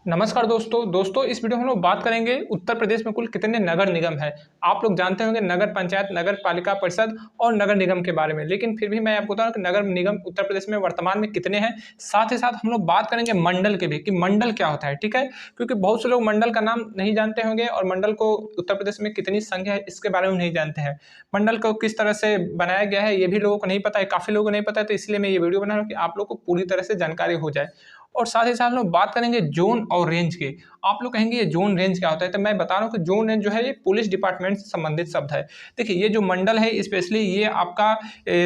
नमस्कार दोस्तों इस वीडियो में हम लोग बात करेंगे उत्तर प्रदेश में कुल कितने नगर निगम है। आप लोग जानते होंगे नगर पंचायत, नगर पालिका परिषद और नगर निगम के बारे में, लेकिन फिर भी मैं आपको बताऊं कि नगर निगम उत्तर प्रदेश में वर्तमान में कितने हैं। साथ ही साथ हम लोग बात करेंगे मंडल के भी कि मंडल क्या होता है, ठीक है, क्योंकि बहुत से लोग मंडल का नाम नहीं जानते होंगे और मंडल को उत्तर प्रदेश में कितनी संख्या है इसके बारे में नहीं जानते हैं। मंडल को किस तरह से बनाया गया है ये भी लोगों को नहीं पता है, काफी लोगों को नहीं पता है, तो इसलिए मैं ये वीडियो बना रहा हूँ कि आप लोग को पूरी तरह से जानकारी हो जाए। और साथ ही साथ हम लोग बात करेंगे जोन और रेंज की। आप लोग कहेंगे ये जोन रेंज क्या होता है, तो मैं बता रहा हूँ कि जोन रेंज जो है ये पुलिस डिपार्टमेंट से संबंधित शब्द है। देखिए ये जो मंडल है स्पेशली ये आपका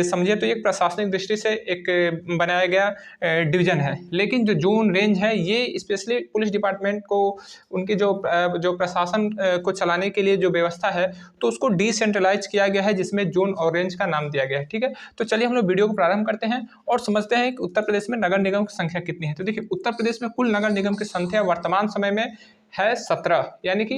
समझिए तो एक प्रशासनिक दृष्टि से एक बनाया गया डिवीजन है, लेकिन जो जोन रेंज है ये स्पेशली पुलिस डिपार्टमेंट को उनकी जो प्रशासन को चलाने के लिए जो व्यवस्था है तो उसको डिसेंट्रलाइज किया गया है, जिसमें जोन और रेंज का नाम दिया गया है। ठीक है, तो चलिए हम लोग वीडियो को प्रारंभ करते हैं और समझते हैं कि उत्तर प्रदेश में नगर निगम की संख्या कितनी है। तो देखिए उत्तर प्रदेश में कुल नगर निगम की संख्या वर्तमान समय में है 17, यानी कि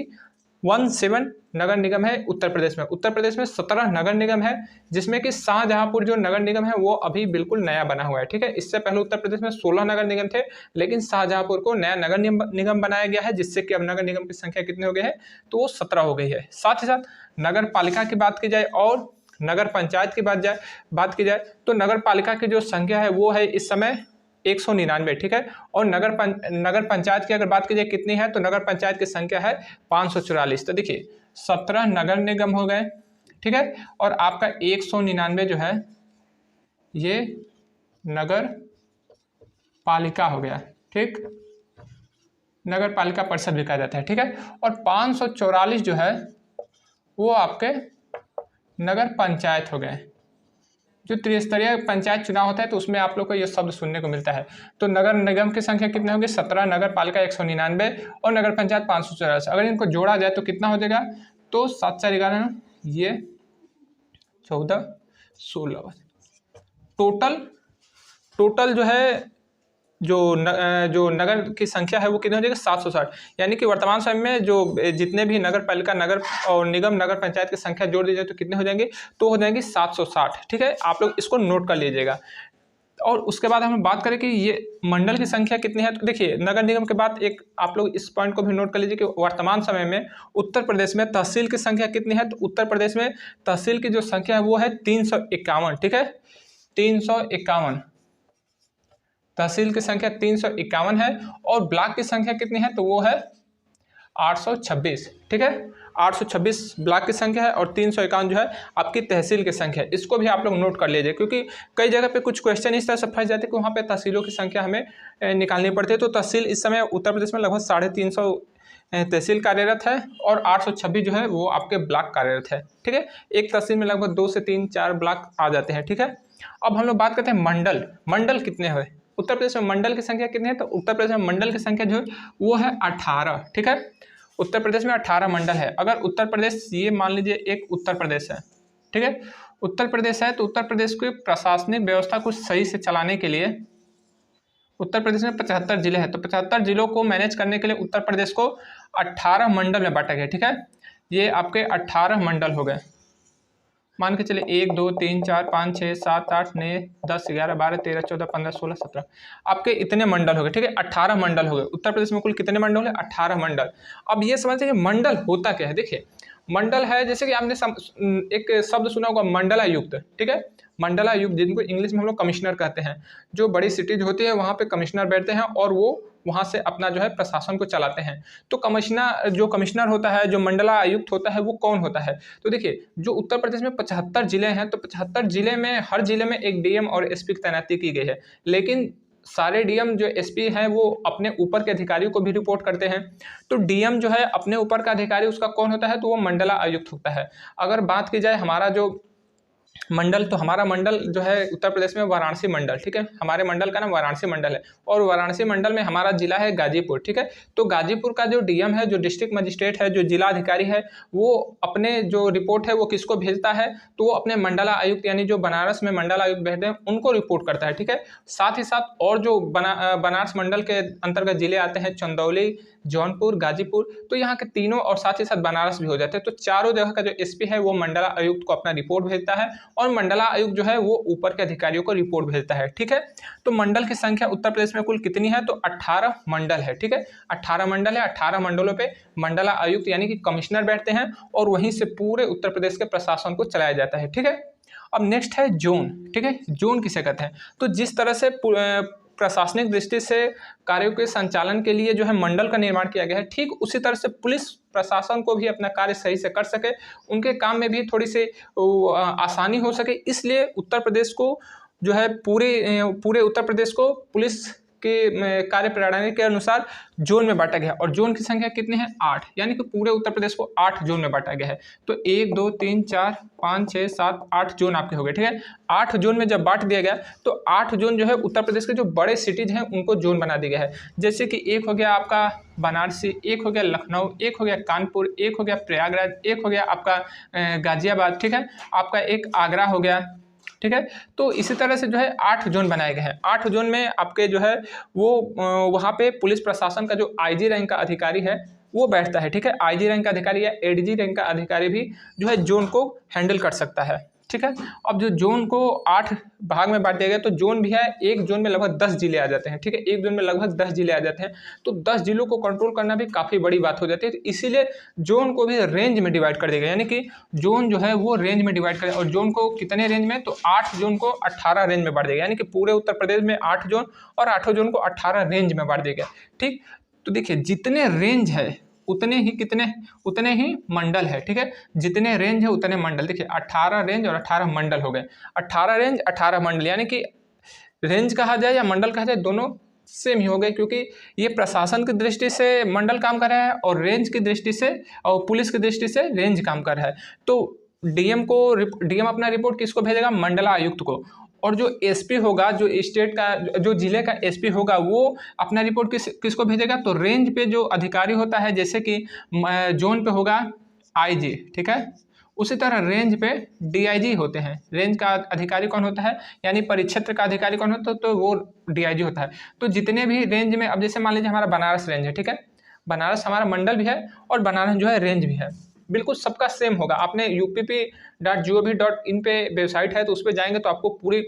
17 नगर निगम है उत्तर प्रदेश में। उत्तर प्रदेश में 17 नगर निगम है, जिसमें कि शाहजहांपुर जो नगर निगम है वो अभी बिल्कुल नया बना हुआ है। ठीक है, इससे पहले उत्तर प्रदेश में 16 नगर निगम थे, लेकिन शाहजहांपुर को नया नगर निगम बनाया गया है, जिससे कि अब नगर निगम की संख्या कितनी हो गई है, तो वो 17 हो गई है। साथ ही साथ नगर पालिका की बात की जाए और नगर पंचायत की बात की जाए तो नगर पालिका की जो संख्या है वो है इस समय 199। ठीक है, और नगर पंचायत की अगर बात की जाए कितनी है, तो नगर पंचायत की संख्या है 544। तो देखिए 17 नगर निगम हो गए, ठीक है, और आपका 199 जो है ये नगर पालिका हो गया। ठीक, नगर पालिका परिषद भी कहा जाता है। ठीक है, और 544 जो है वो आपके नगर पंचायत हो गए। जो त्रिस्तरीय पंचायत चुनाव होता है तो उसमें आप लोग को यह शब्द सुनने को मिलता है। तो नगर निगम की संख्या कितनी होगी, 17, नगर पालिका 199 और नगर पंचायत 544। अगर इनको जोड़ा जाए तो कितना हो जाएगा, तो 7 4 11 ये 14 16 टोटल जो है जो नगर की संख्या है वो कितनी हो जाएगी, 760। यानी कि वर्तमान समय में जो जितने भी नगर पालिका, नगर और निगम, नगर पंचायत की संख्या जोड़ दी जाए तो कितने हो जाएंगे, तो हो जाएंगे 760। ठीक है, आप लोग इसको नोट कर लीजिएगा। और उसके बाद हम बात करें कि ये मंडल की संख्या कितनी है, तो देखिए नगर निगम के बाद एक आप लोग इस पॉइंट को भी नोट कर लीजिए कि वर्तमान समय में उत्तर प्रदेश में तहसील की संख्या कितनी है। तो उत्तर प्रदेश में तहसील की जो संख्या है वो है 351। ठीक है, 351 तहसील की संख्या 351 है, और ब्लॉक की संख्या कितनी है, तो वो है 826। ठीक है, 826 ब्लॉक की संख्या है और 351 जो है आपकी तहसील की संख्या है। इसको भी आप लोग नोट कर लीजिए, क्योंकि कई जगह पे कुछ क्वेश्चन इस तरह से फंस जाते हैं कि वहाँ पे तहसीलों की संख्या हमें निकालनी पड़ती है। तो तहसील इस समय उत्तर प्रदेश में लगभग 350 तहसील कार्यरत है और 826 जो है वो आपके ब्लॉक कार्यरत है। ठीक है, एक तहसील में लगभग 2 से 3 4 ब्लॉक आ जाते हैं। ठीक है, अब हम लोग बात करते हैं मंडल कितने हुए। उत्तर प्रदेश में मंडल की संख्या कितनी है, तो उत्तर प्रदेश में मंडल की संख्या जो है वो है 18। ठीक है, उत्तर प्रदेश में 18 मंडल है। अगर उत्तर प्रदेश, ये मान लीजिए एक उत्तर प्रदेश है, ठीक है, उत्तर प्रदेश है, तो उत्तर प्रदेश की प्रशासनिक व्यवस्था को सही से चलाने के लिए उत्तर प्रदेश में 75 जिले हैं, तो 75 जिलों को मैनेज करने के लिए उत्तर प्रदेश को 18 मंडल में बांटा गया। ठीक है, ये आपके 18 मंडल हो गए। मान के चले 1 2 3 4 5 6 7 8 9 10 11 12 13 14 15 16 17 आपके इतने मंडल हो गए। ठीक है, 18 मंडल हो गए। उत्तर प्रदेश में कुल कितने मंडल है, 18 मंडल। अब ये समझते हैं मंडल होता क्या है। देखिए मंडल है, जैसे कि आपने एक शब्द सुना होगा मंडलायुक्त। ठीक है, मंडलायुक्त जिनको इंग्लिश में हम लोग कमिश्नर कहते हैं। जो बड़ी सिटीज होती है वहाँ पे कमिश्नर बैठते हैं और वो वहाँ से अपना जो है प्रशासन को चलाते हैं। तो कमिश्नर होता है, जो मंडला आयुक्त होता है वो कौन होता है, तो देखिए जो उत्तर प्रदेश में 75 जिले हैं, तो 75 जिले में हर जिले में एक डीएम और एसपी की तैनाती की गई है, लेकिन सारे डीएम जो एसपी हैं वो अपने ऊपर के अधिकारियों को भी रिपोर्ट करते हैं। तो डीएम जो है अपने ऊपर का अधिकारी उसका कौन होता है, तो वो मंडला आयुक्त होता है। अगर बात की जाए हमारा जो मंडल, तो हमारा मंडल जो है उत्तर प्रदेश में वाराणसी मंडल। ठीक है, हमारे मंडल का नाम वाराणसी मंडल है और वाराणसी मंडल में हमारा जिला है गाजीपुर। ठीक है, तो गाजीपुर का जो डीएम है, जो डिस्ट्रिक्ट मजिस्ट्रेट है, जो जिला अधिकारी है, वो अपने जो रिपोर्ट है वो किसको भेजता है, तो वो अपने मंडला आयुक्त यानी जो बनारस में मंडल आयुक्त बैठते हैं उनको रिपोर्ट करता है। ठीक है, साथ ही साथ और जो बनारस मंडल के अंतर्गत जिले आते हैं, चंदौली, जौनपुर, गाजीपुर, तो यहाँ के तीनों और साथ ही साथ बनारस भी हो जाते हैं। तो चारों जगह का जो एसपी है वो मंडला आयुक्त को अपना रिपोर्ट भेजता है और मंडला आयुक्त जो है वो ऊपर के अधिकारियों को रिपोर्ट भेजता है। ठीक है, तो मंडल की संख्या उत्तर प्रदेश में कुल कितनी है? तो 18 मंडल है। ठीक है, 18 मंडल है। 18 मंडलों पे मंडला आयुक्त यानी कि कमिश्नर बैठते हैं और वहीं से पूरे उत्तर प्रदेश के प्रशासन को चलाया जाता है। ठीक है, अब नेक्स्ट है जोन। ठीक है, जोन किसे कहते हैं? तो जिस तरह से प्रशासनिक दृष्टि से कार्यों के संचालन के लिए जो है मंडल का निर्माण किया गया है, ठीक उसी तरह से पुलिस प्रशासन को भी अपना कार्य सही से कर सके, उनके काम में भी थोड़ी सी आसानी हो सके, इसलिए उत्तर प्रदेश को जो है पूरे उत्तर प्रदेश को पुलिस के कार्य प्रणाली के अनुसार जोन में बांटा गया। और जोन की संख्या कितनी है? 8, यानी कि पूरे उत्तर प्रदेश को 8 जोन में बांटा गया है। तो 1 2 3 4 5 6 7 8 जोन आपके हो गए। ठीक है, 8 जोन में जब बांट दिया गया तो 8 जोन जो है उत्तर प्रदेश के जो बड़े सिटीज हैं उनको जोन बना दिया गया है। जैसे कि एक हो गया आपका बनारसी, एक हो गया लखनऊ, एक हो गया कानपुर, एक हो गया प्रयागराज, एक हो गया आपका गाजियाबाद। ठीक है, आपका एक आगरा हो गया। ठीक है, तो इसी तरह से जो है 8 जोन बनाए गए हैं। 8 जोन में आपके जो है वो वहाँ पे पुलिस प्रशासन का जो आईजी रैंक का अधिकारी है वो बैठता है। ठीक है, आईजी रैंक का अधिकारी या एडीजी रैंक का अधिकारी भी जो है जोन को हैंडल कर सकता है। ठीक है, अब जो जोन को 8 भाग में बांट दिया गया तो जोन भी है, एक जोन में लगभग 10 जिले आ जाते हैं। ठीक है, एक जोन में लगभग 10 जिले आ जाते हैं। तो 10 जिलों को कंट्रोल करना भी काफ़ी बड़ी बात हो जाती है। तो इसीलिए जोन को भी रेंज में डिवाइड कर दिया गया, यानी कि जोन जो है वो रेंज में डिवाइड करें। और जोन को कितने रेंज में? तो 8 जोन को 18 रेंज में बांट दिया गया, यानी कि पूरे उत्तर प्रदेश में 8 जोन और 8 जोन को 18 रेंज में बांट दिया गया। ठीक, तो देखिए जितने रेंज है उतने ही मंडल है। ठीक है, जितने रेंज है उतने मंडल। देखिए 18 रेंज और 18 मंडल हो गए। 18 रेंज 18 मंडल, यानी कि रेंज कहा जाए या मंडल कहा जाए दोनों सेम ही हो गए, क्योंकि ये प्रशासन की दृष्टि से मंडल काम कर रहा है और रेंज की दृष्टि से और पुलिस की दृष्टि से रेंज काम कर रहा है। तो डीएम अपना रिपोर्ट किसको भेजेगा? मंडला आयुक्त को। और जो एसपी होगा, जो स्टेट का जो जिले का एसपी होगा वो अपना रिपोर्ट किसको भेजेगा? तो रेंज पे जो अधिकारी होता है, जैसे कि जोन पे होगा आईजी। ठीक है, उसी तरह रेंज पे डीआईजी होते हैं। रेंज का अधिकारी कौन होता है? यानी परिक्षेत्र का अधिकारी कौन होता है? तो वो डीआईजी होता है। तो जितने भी रेंज में, अब जैसे मान लीजिए हमारा बनारस रेंज है। ठीक है, बनारस हमारा मंडल भी है और बनारस जो है रेंज भी है, बिल्कुल सबका सेम होगा। आपने UPP.gov.in पे वेबसाइट है तो उस पर जाएंगे तो आपको पूरी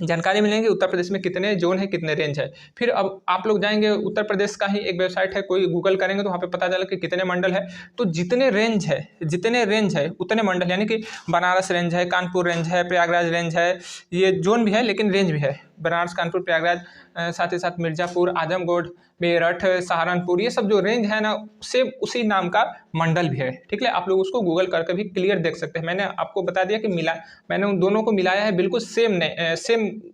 जानकारी मिलेंगी उत्तर प्रदेश में कितने जोन है, कितने रेंज है। फिर अब आप लोग जाएंगे, उत्तर प्रदेश का ही एक वेबसाइट है, कोई गूगल करेंगे तो वहाँ पे पता चला कि कितने मंडल है। तो जितने रेंज है उतने मंडल, यानी कि बनारस रेंज है, कानपुर रेंज है, प्रयागराज रेंज है, ये जोन भी है लेकिन रेंज भी है। बनारस, कानपुर, प्रयागराज, साथ ही साथ मिर्ज़ापुर, आजमगढ़, मेरठ, सहारनपुर, ये सब जो रेंज है ना, सेम उसी नाम का मंडल भी है। ठीक है, आप लोग उसको गूगल करके भी क्लियर देख सकते हैं। मैंने आपको बता दिया कि मैंने उन दोनों को मिलाया है, बिल्कुल सेम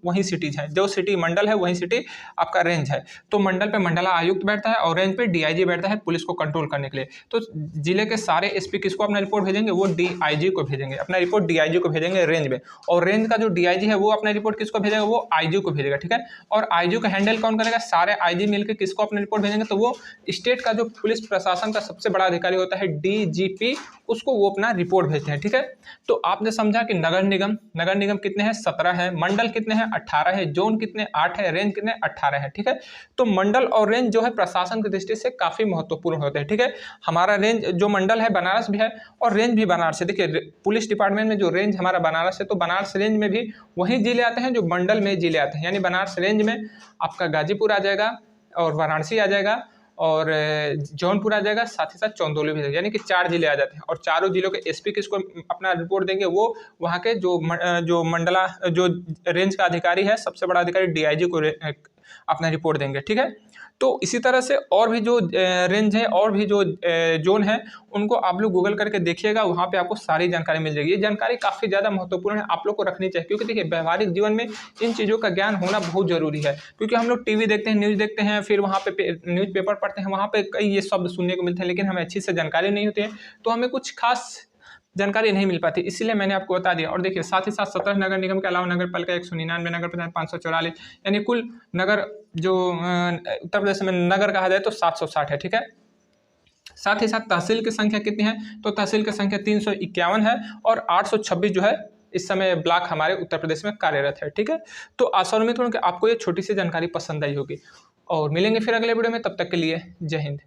वही सिटीज है। जो सिटी मंडल है वही सिटी आपका रेंज है। तो मंडल पे मंडला आयुक्त बैठता है और रेंज पे डीआईजी बैठता है पुलिस को कंट्रोल करने के लिए। तो जिले के सारे एसपी किसको अपना रिपोर्ट भेजेंगे? वो डीआईजी को भेजेंगे, अपना रिपोर्ट डीआईजी को भेजेंगे रेंज में। और रेंज का जो डीआईजी है वो अपना रिपोर्ट किसको भेजेगा? वो आईजी को भेजेगा। ठीक है, और आईजी का हैंडल कौन करेगा? सारे आईजी मिलकर किसको अपना रिपोर्ट भेजेंगे? तो वो स्टेट का जो पुलिस प्रशासन का सबसे बड़ा अधिकारी होता है डीजीपी, उसको वो अपना रिपोर्ट भेजते हैं। ठीक है, तो आपने समझा कि नगर निगम कितने हैं? 17 है। मंडल कितने हैं? 18 है। जोन कितने? 8 है। रेंज कितने? 18 है। ठीक है, तो मंडल और रेंज जो है प्रशासन की दृष्टि से काफी महत्वपूर्ण होते हैं। ठीक है, हमारा रेंज जो मंडल है बनारस भी है और रेंज भी बनारस है। देखिए पुलिस डिपार्टमेंट में जो रेंज हमारा बनारस है, तो बनारस रेंज में भी वही जिले आते हैं जो मंडल में जिले आते हैं। यानी बनारस रेंज में आपका गाजीपुर आ जाएगा और वाराणसी आ जाएगा और जौनपुर आ जाएगा, साथ ही साथ चंदौली भी, यानी कि 4 जिले आ जाते हैं। और चारों जिलों के एसपी किसको अपना रिपोर्ट देंगे? वो वहाँ के जो मंडला जो रेंज का अधिकारी है, सबसे बड़ा अधिकारी डीआईजी को अपना रिपोर्ट देंगे। ठीक है, तो इसी तरह से और भी जो रेंज है और भी जो जोन है उनको आप लोग गूगल करके देखिएगा, वहाँ पे आपको सारी जानकारी मिल जाएगी। ये जानकारी काफ़ी ज़्यादा महत्वपूर्ण है, आप लोग को रखनी चाहिए, क्योंकि देखिए व्यवहारिक जीवन में इन चीज़ों का ज्ञान होना बहुत ज़रूरी है। क्योंकि हम लोग टीवी देखते हैं, न्यूज़ देखते हैं, फिर वहाँ पे न्यूज़पेपर पढ़ते हैं, वहाँ पे कई ये शब्द सुनने को मिलते हैं, लेकिन हमें अच्छी से जानकारी नहीं होती है, तो हमें कुछ खास जानकारी नहीं मिल पाती, इसलिए मैंने आपको बता दिया। और देखिए साथ ही साथ 17 नगर निगम के अलावा नगर पालिका 199, नगर पंचायत 544, यानी कुल नगर जो उत्तर प्रदेश में नगर कहा जाए तो 760 है। ठीक है, साथ ही साथ तहसील की संख्या कितनी है? तो तहसील की संख्या 351 है और 826 जो है इस समय ब्लॉक हमारे उत्तर प्रदेश में कार्यरत है। ठीक है, तो आशा उम्मीद करूँ कि आपको ये छोटी सी जानकारी पसंद आई होगी। और मिलेंगे फिर अगले वीडियो में, तब तक के लिए जय हिंद।